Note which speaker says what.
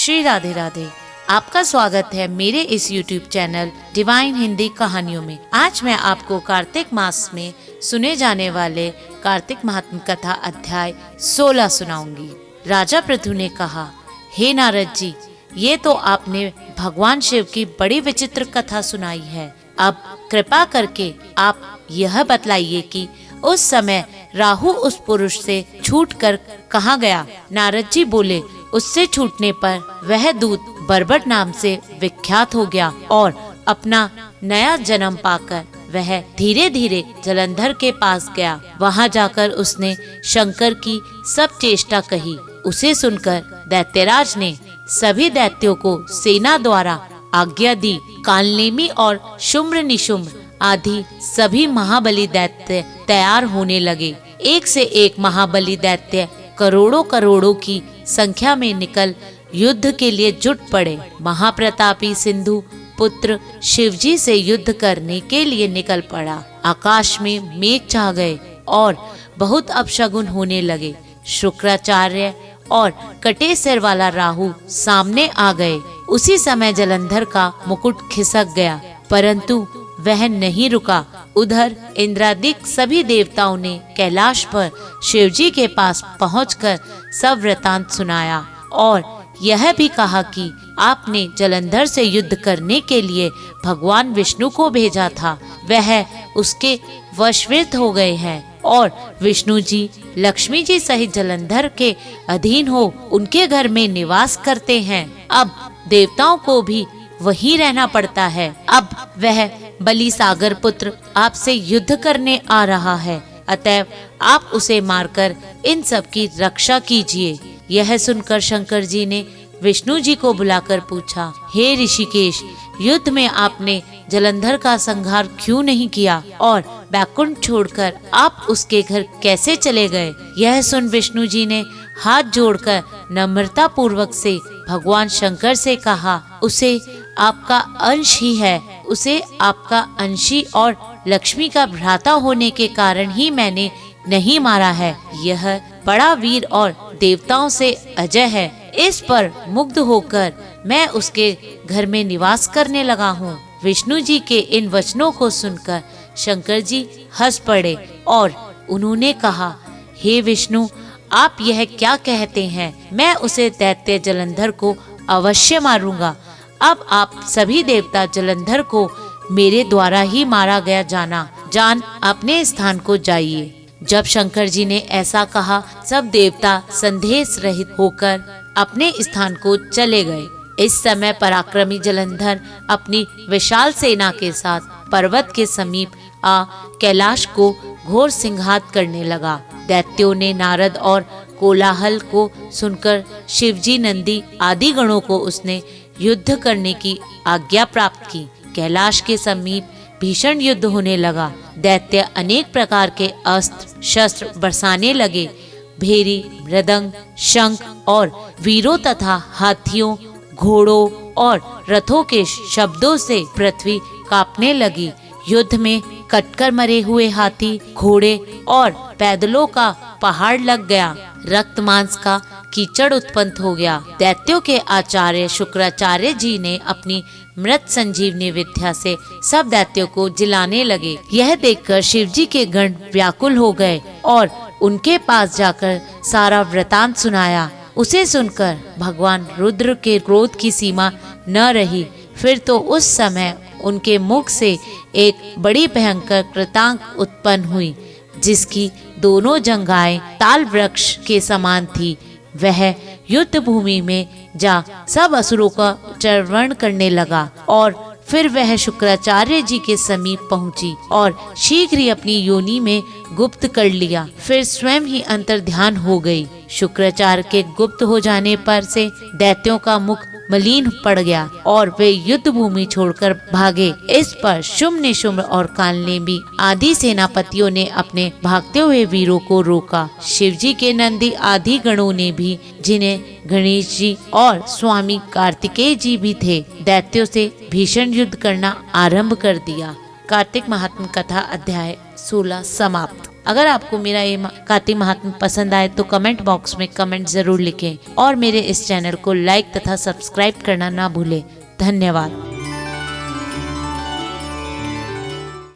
Speaker 1: श्री राधे राधे। आपका स्वागत है मेरे इस YouTube चैनल डिवाइन हिंदी कहानियों में। आज मैं आपको कार्तिक मास में सुने जाने वाले कार्तिक महात्म कथा अध्याय 16 सुनाऊंगी। राजा पृथु ने कहा, हे नारद जी, ये तो आपने भगवान शिव की बड़ी विचित्र कथा सुनाई है। अब कृपा करके आप यह बतलाइए कि उस समय राहु उस पुरुष से छूटकर कहाँ गया। नारद जी बोले, उससे छूटने पर वह दूत बर्बट नाम से विख्यात हो गया और अपना नया जन्म पाकर वह धीरे धीरे जलंधर के पास गया। वहां जाकर उसने शंकर की सब चेष्टा कही। उसे सुनकर दैत्यराज ने सभी दैत्यों को सेना द्वारा आज्ञा दी। कालनेमी और शुम्र निशुम्र आदि सभी महाबली दैत्य तैयार होने लगे। एक से एक महाबली दैत्य करोड़ों करोड़ों की संख्या में निकल युद्ध के लिए जुट पड़े। महाप्रतापी सिंधु पुत्र शिवजी से युद्ध करने के लिए निकल पड़ा। आकाश में मेघ छा गए और बहुत अपशगुन होने लगे। शुक्राचार्य और कटे सिर वाला राहु सामने आ गए। उसी समय जलंधर का मुकुट खिसक गया, परंतु वह नहीं रुका। उधर इंद्रादिक सभी देवताओं ने कैलाश पर शिवजी के पास पहुंचकर सब वृतांत सुनाया और यह भी कहा कि आपने जलंधर से युद्ध करने के लिए भगवान विष्णु को भेजा था। वह उसके वशवर्त हो गए हैं और विष्णु जी लक्ष्मी जी सहित जलंधर के अधीन हो उनके घर में निवास करते हैं। अब देवताओं को भी वहीं रहना पड़ता है। अब वह बलि सागर पुत्र आपसे युद्ध करने आ रहा है, अतएव आप उसे मारकर इन सब की रक्षा कीजिए। यह सुनकर शंकर जी ने विष्णु जी को बुलाकर पूछा, हे ऋषिकेश, युद्ध में आपने जलंधर का संहार क्यों नहीं किया और बैकुंठ छोड़कर आप उसके घर कैसे चले गए। यह सुन विष्णु जी ने हाथ जोड़कर नम्रता पूर्वक से भगवान शंकर से कहा, उसे आपका अंश ही है, उसे आपका अंशी और लक्ष्मी का भ्राता होने के कारण ही मैंने नहीं मारा है। यह बड़ा वीर और देवताओं से अजय है। इस पर मुग्ध होकर मैं उसके घर में निवास करने लगा हूँ। विष्णु जी के इन वचनों को सुनकर शंकर जी हंस पड़े और उन्होंने कहा, हे विष्णु, आप यह क्या कहते हैं। मैं उसे दैत्य जलंधर को अवश्य मारूंगा। अब आप सभी देवता जलंधर को मेरे द्वारा ही मारा गया जान अपने स्थान को जाइए। जब शंकर जी ने ऐसा कहा, सब देवता संदेह रहित होकर अपने स्थान को चले गए। इस समय पराक्रमी जलंधर अपनी विशाल सेना के साथ पर्वत के समीप आ कैलाश को घोर सिंघात करने लगा। दैत्यों ने नारद और कोलाहल को सुनकर शिवजी, नंदी आदि गणों को उसने युद्ध करने की आज्ञा प्राप्त की। कैलाश के समीप भीषण युद्ध होने लगा। दैत्य अनेक प्रकार के अस्त्र शस्त्र बरसाने लगे। भेरी, मृदंग, शंख और वीरों तथा हाथियों, घोड़ों और रथों के शब्दों से पृथ्वी कांपने लगी। युद्ध में कटकर मरे हुए हाथी, घोड़े और पैदलों का पहाड़ लग गया। रक्त मांस का कीचड़ उत्पन्न हो गया। दैत्यों के आचार्य शुक्राचार्य जी ने अपनी मृत संजीवनी विद्या से सब दैत्यों को जिलाने लगे। यह देखकर शिवजी के गण व्याकुल हो गए और उनके पास जाकर सारा वृतांत सुनाया। उसे सुनकर भगवान रुद्र के क्रोध की सीमा न रही। फिर तो उस समय उनके मुख से एक बड़ी भयंकर कृतांक उत्पन्न हुई, जिसकी दोनों जंघाएं ताल वृक्ष के समान थी। वह युद्ध भूमि में जा सब असुरों का चर्वण करने लगा और फिर वह शुक्राचार्य जी के समीप पहुंची और शीघ्र ही अपनी योनि में गुप्त कर लिया। फिर स्वयं ही अंतर ध्यान हो गई। शुक्राचार्य के गुप्त हो जाने पर से दैत्यों का मुख मलिन पड़ गया और वे युद्ध भूमि छोड़कर भागे। इस पर शुम्र निशुम्र और कालनेमी आदि सेनापतियों ने अपने भागते हुए वीरों को रोका। शिवजी के नंदी आदि गणों ने भी, जिन्हें गणेश जी और स्वामी कार्तिकेय जी भी थे, दैत्यों से भीषण युद्ध करना आरंभ कर दिया। कार्तिक महात्म कथा अध्याय 16 समाप्त। अगर आपको मेरा ये कार्तिक महात्म्य पसंद आए तो कमेंट बॉक्स में कमेंट जरूर लिखें और मेरे इस चैनल को लाइक तथा सब्सक्राइब करना ना भूलें। धन्यवाद।